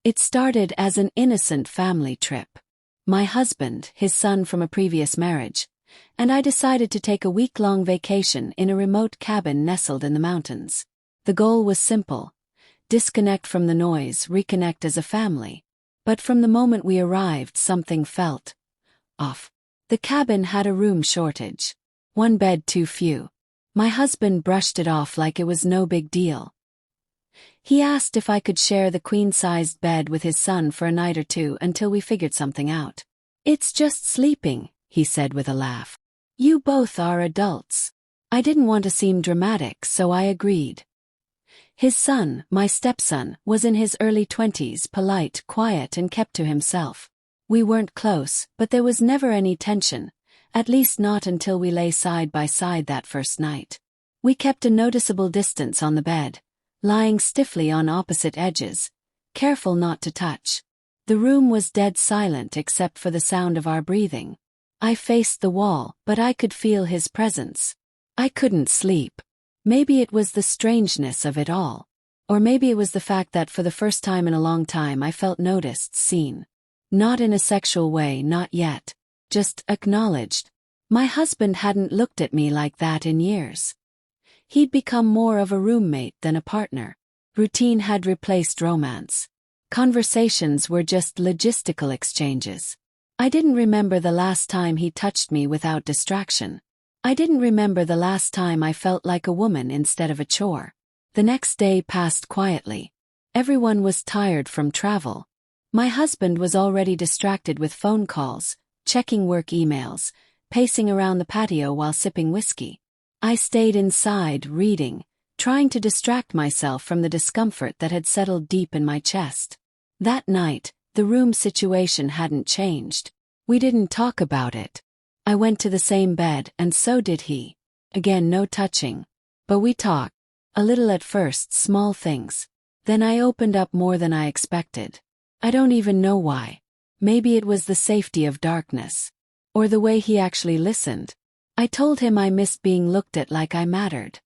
It started as an innocent family trip. My husband, his son from a previous marriage, and I decided to take a week-long vacation in a remote cabin nestled in the mountains. The goal was simple: disconnect from the noise, reconnect as a family. But from the moment we arrived, something felt off. The cabin had a room shortage. One bed too few. My husband brushed it off like it was no big deal. He asked if I could share the queen-sized bed with his son for a night or two until we figured something out. "It's just sleeping," he said with a laugh. "You both are adults." I didn't want to seem dramatic, so I agreed. His son, my stepson, was in his early 20s, polite, quiet, and kept to himself. We weren't close, but there was never any tension, at least not until we lay side by side that first night. We kept a noticeable distance on the bed, lying stiffly on opposite edges, careful not to touch. The room was dead silent except for the sound of our breathing. I faced the wall, but I could feel his presence. I couldn't sleep. Maybe it was the strangeness of it all. Or maybe it was the fact that for the first time in a long time I felt noticed, seen. Not in a sexual way, not yet. Just acknowledged. My husband hadn't looked at me like that in years. He'd become more of a roommate than a partner. Routine had replaced romance. Conversations were just logistical exchanges. I didn't remember the last time he touched me without distraction. I didn't remember the last time I felt like a woman instead of a chore. The next day passed quietly. Everyone was tired from travel. My husband was already distracted with phone calls, checking work emails, pacing around the patio while sipping whiskey. I stayed inside, reading, trying to distract myself from the discomfort that had settled deep in my chest. That night, the room situation hadn't changed. We didn't talk about it. I went to the same bed, and so did he. Again, no touching. But we talked. A little at first, small things. Then I opened up more than I expected. I don't even know why. Maybe it was the safety of darkness. Or the way he actually listened. I told him I missed being looked at like I mattered.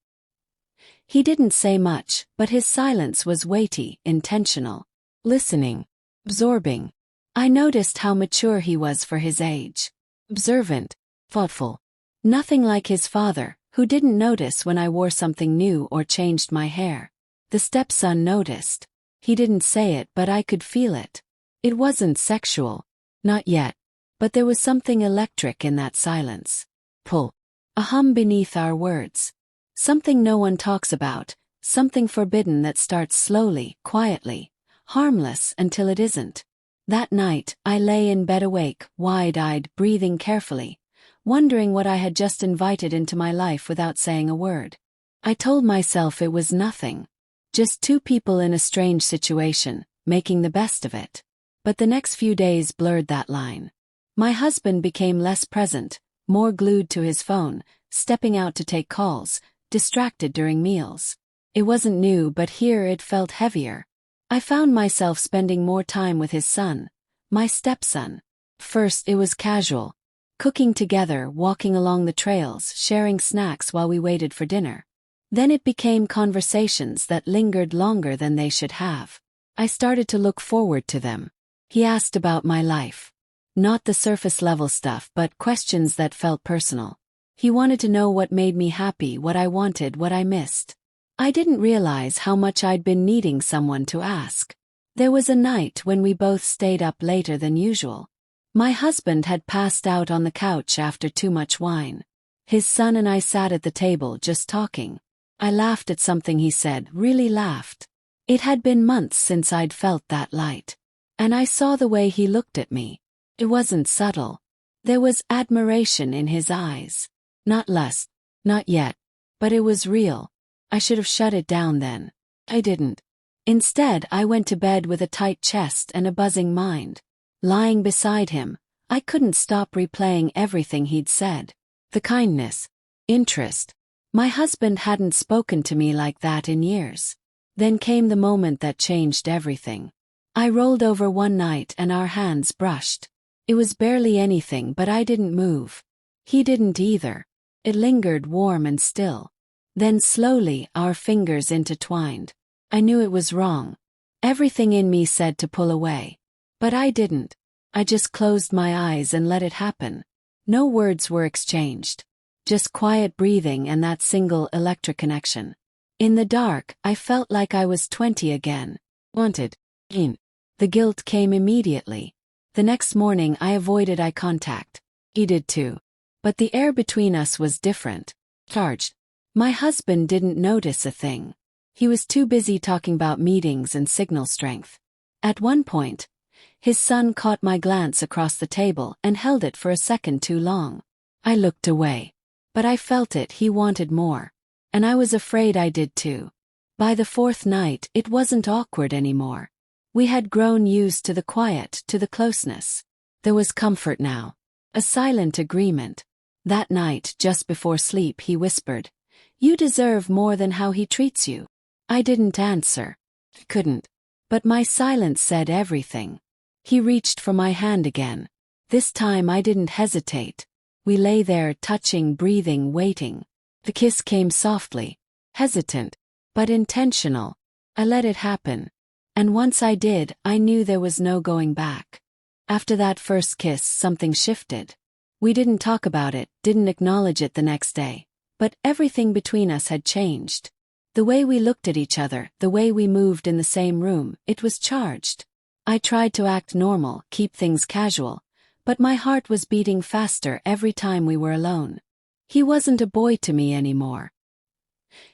He didn't say much, but his silence was weighty, intentional. Listening. Absorbing. I noticed how mature he was for his age. Observant. Thoughtful. Nothing like his father, who didn't notice when I wore something new or changed my hair. The stepson noticed. He didn't say it, but I could feel it. It wasn't sexual. Not yet. But there was something electric in that silence. Pull. A hum beneath our words. Something no one talks about, something forbidden that starts slowly, quietly, harmless until it isn't. That night, I lay in bed awake, wide-eyed, breathing carefully, wondering what I had just invited into my life without saying a word. I told myself it was nothing. Just two people in a strange situation, making the best of it. But the next few days blurred that line. My husband became less present, more glued to his phone, stepping out to take calls, distracted during meals. It wasn't new, but here it felt heavier. I found myself spending more time with his son, my stepson. First it was casual. Cooking together, walking along the trails, sharing snacks while we waited for dinner. Then it became conversations that lingered longer than they should have. I started to look forward to them. He asked about my life. Not the surface-level stuff, but questions that felt personal. He wanted to know what made me happy, what I wanted, what I missed. I didn't realize how much I'd been needing someone to ask. There was a night when we both stayed up later than usual. My husband had passed out on the couch after too much wine. His son and I sat at the table just talking. I laughed at something he said, really laughed. It had been months since I'd felt that light. And I saw the way he looked at me. It wasn't subtle. There was admiration in his eyes. Not lust. Not yet. But it was real. I should have shut it down then. I didn't. Instead, I went to bed with a tight chest and a buzzing mind. Lying beside him, I couldn't stop replaying everything he'd said. The kindness. Interest. My husband hadn't spoken to me like that in years. Then came the moment that changed everything. I rolled over one night and our hands brushed. It was barely anything, but I didn't move. He didn't either. It lingered warm and still. Then slowly, our fingers intertwined. I knew it was wrong. Everything in me said to pull away. But I didn't. I just closed my eyes and let it happen. No words were exchanged. Just quiet breathing and that single electric connection. In the dark, I felt like I was 20 again. Wanted. The guilt came immediately. The next morning I avoided eye contact. He did too. But the air between us was different. Charged. My husband didn't notice a thing. He was too busy talking about meetings and signal strength. At one point, his son caught my glance across the table and held it for a second too long. I looked away. But I felt it, he wanted more. And I was afraid I did too. By the fourth night, it wasn't awkward anymore. We had grown used to the quiet, to the closeness. There was comfort now. A silent agreement. That night, just before sleep, he whispered, "You deserve more than how he treats you." I didn't answer. Couldn't. But my silence said everything. He reached for my hand again. This time I didn't hesitate. We lay there, touching, breathing, waiting. The kiss came softly. Hesitant. But intentional. I let it happen. And once I did, I knew there was no going back. After that first kiss, something shifted. We didn't talk about it, didn't acknowledge it the next day. But everything between us had changed. The way we looked at each other, the way we moved in the same room, it was charged. I tried to act normal, keep things casual, but my heart was beating faster every time we were alone. He wasn't a boy to me anymore.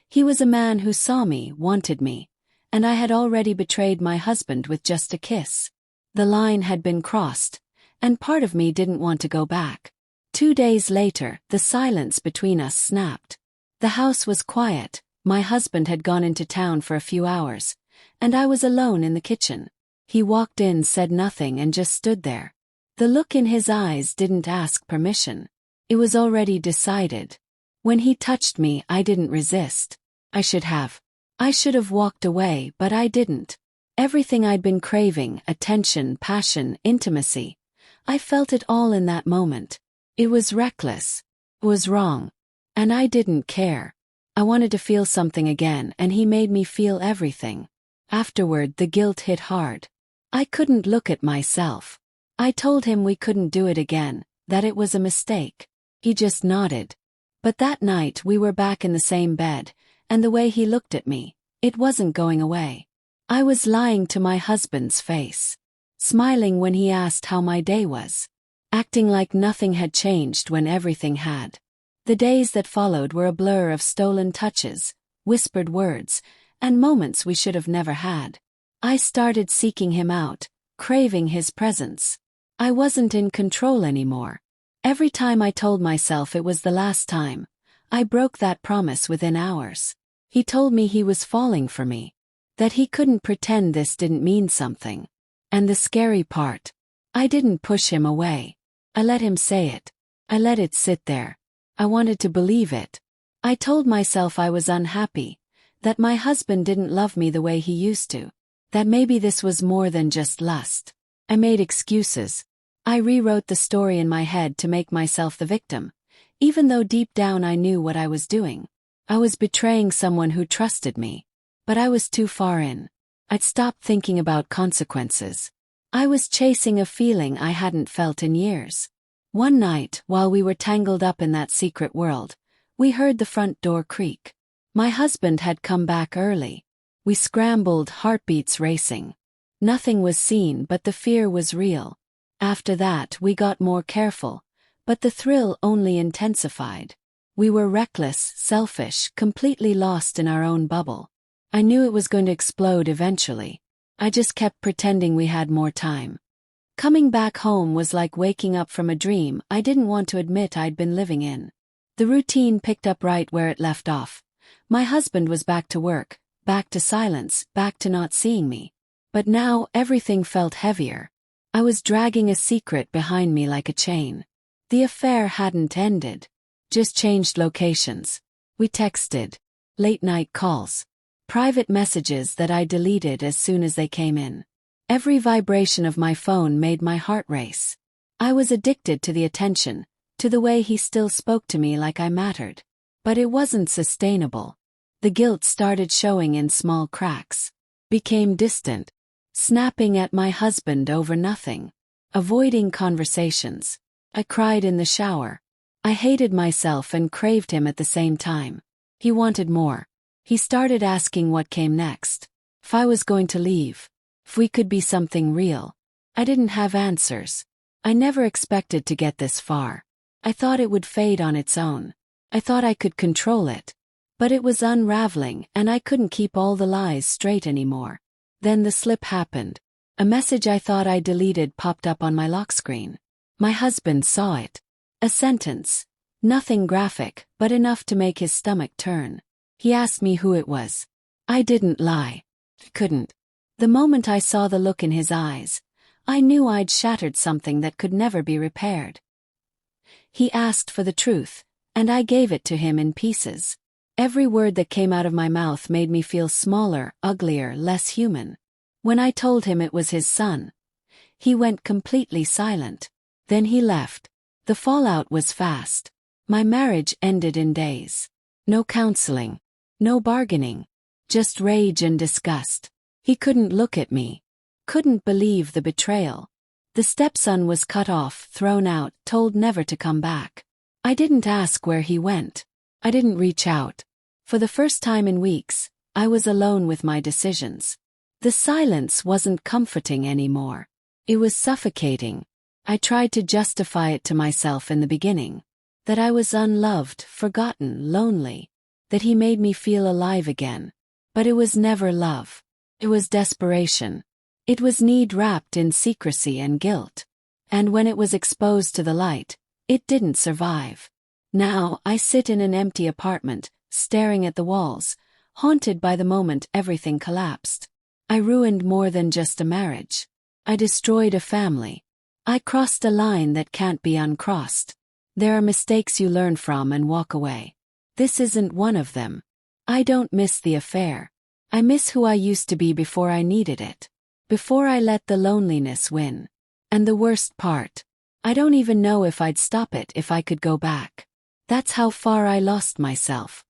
He was a man who saw me, wanted me, and I had already betrayed my husband with just a kiss. The line had been crossed, and part of me didn't want to go back. 2 days later, the silence between us snapped. The house was quiet. My husband had gone into town for a few hours, and I was alone in the kitchen. He walked in, said nothing, and just stood there. The look in his eyes didn't ask permission. It was already decided. When he touched me, I didn't resist. I should have. I should have walked away, but I didn't. Everything I'd been craving, attention, passion, intimacy, I felt it all in that moment. It was reckless. It was wrong. And I didn't care. I wanted to feel something again, and he made me feel everything. Afterward, the guilt hit hard. I couldn't look at myself. I told him we couldn't do it again, that it was a mistake. He just nodded. But that night we were back in the same bed, and the way he looked at me, it wasn't going away. I was lying to my husband's face. Smiling when he asked how my day was. Acting like nothing had changed when everything had. The days that followed were a blur of stolen touches, whispered words, and moments we should have never had. I started seeking him out, craving his presence. I wasn't in control anymore. Every time I told myself it was the last time, I broke that promise within hours. He told me he was falling for me. That he couldn't pretend this didn't mean something. And the scary part, I didn't push him away. I let him say it. I let it sit there. I wanted to believe it. I told myself I was unhappy, that my husband didn't love me the way he used to, that maybe this was more than just lust. I made excuses. I rewrote the story in my head to make myself the victim, even though deep down I knew what I was doing. I was betraying someone who trusted me. But I was too far in. I'd stopped thinking about consequences. I was chasing a feeling I hadn't felt in years. One night, while we were tangled up in that secret world, we heard the front door creak. My husband had come back early. We scrambled, heartbeats racing. Nothing was seen, but the fear was real. After that, we got more careful, but the thrill only intensified. We were reckless, selfish, completely lost in our own bubble. I knew it was going to explode eventually. I just kept pretending we had more time. Coming back home was like waking up from a dream I didn't want to admit I'd been living in. The routine picked up right where it left off. My husband was back to work, back to silence, back to not seeing me. But now everything felt heavier. I was dragging a secret behind me like a chain. The affair hadn't ended. Just changed locations. We texted. Late-night calls. Private messages that I deleted as soon as they came in. Every vibration of my phone made my heart race. I was addicted to the attention, to the way he still spoke to me like I mattered. But it wasn't sustainable. The guilt started showing in small cracks. Became distant. snapping at my husband over nothing, avoiding conversations. I cried in the shower. I hated myself and craved him at the same time. He wanted more. He started asking what came next. If I was going to leave. If we could be something real. I didn't have answers. I never expected to get this far. I thought it would fade on its own. I thought I could control it. But it was unraveling and I couldn't keep all the lies straight anymore. Then the slip happened. A message I thought I deleted popped up on my lock screen. My husband saw it. A sentence. Nothing graphic, but enough to make his stomach turn. He asked me who it was. I didn't lie. Couldn't. The moment I saw the look in his eyes, I knew I'd shattered something that could never be repaired. He asked for the truth, and I gave it to him in pieces. Every word that came out of my mouth made me feel smaller, uglier, less human. When I told him it was his son, he went completely silent. Then he left. The fallout was fast. My marriage ended in days. No counseling. No bargaining. Just rage and disgust. He couldn't look at me. Couldn't believe the betrayal. The stepson was cut off, thrown out, told never to come back. I didn't ask where he went. I didn't reach out. For the first time in weeks, I was alone with my decisions. The silence wasn't comforting anymore. It was suffocating. I tried to justify it to myself in the beginning. That I was unloved, forgotten, lonely. That he made me feel alive again. But it was never love. It was desperation. It was need wrapped in secrecy and guilt. And when it was exposed to the light, it didn't survive. Now I sit in an empty apartment, staring at the walls, haunted by the moment everything collapsed. I ruined more than just a marriage. I destroyed a family. I crossed a line that can't be uncrossed. There are mistakes you learn from and walk away. This isn't one of them. I don't miss the affair. I miss who I used to be before I needed it. Before I let the loneliness win. And the worst part, I don't even know if I'd stop it if I could go back. That's how far I lost myself.